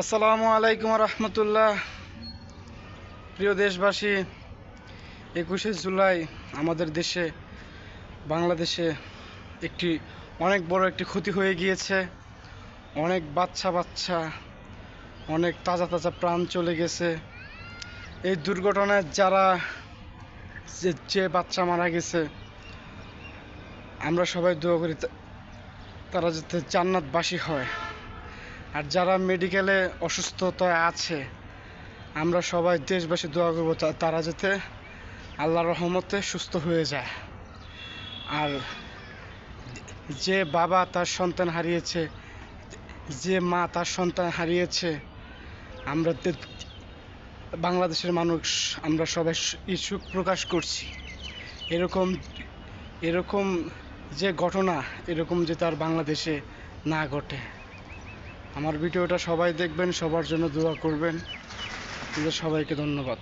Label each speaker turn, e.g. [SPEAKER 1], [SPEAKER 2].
[SPEAKER 1] আসসালামু আলাইকুম রহমতুল্লাহ। প্রিয় দেশবাসী, 21শে জুলাই আমাদের দেশে বাংলাদেশে একটি অনেক বড় একটি ক্ষতি হয়ে গিয়েছে। অনেক বাচ্চা অনেক তাজা তাজা প্রাণ চলে গেছে। এই দুর্ঘটনায় যে বাচ্চা মারা গেছে, আমরা সবাই দোয়া করি তারা যাতে জান্নাতবাসী হয়। আর যারা মেডিকেলে অসুস্থতায় আছে, আমরা সবাই দেশবাসী দোয়া করব তারা যাতে আল্লাহর রহমতে সুস্থ হয়ে যায়। আর যে বাবা তার সন্তান হারিয়েছে, যে মা তার সন্তান হারিয়েছে, আমরা বাংলাদেশের মানুষ আমরা সবাই শোক প্রকাশ করছি। এরকম যে ঘটনা এরকম যে তার বাংলাদেশে না ঘটে। আমার ভিডিওটা সবাই দেখবেন, সবার জন্য দোয়া করবেন। আপনাদের সবাইকে ধন্যবাদ।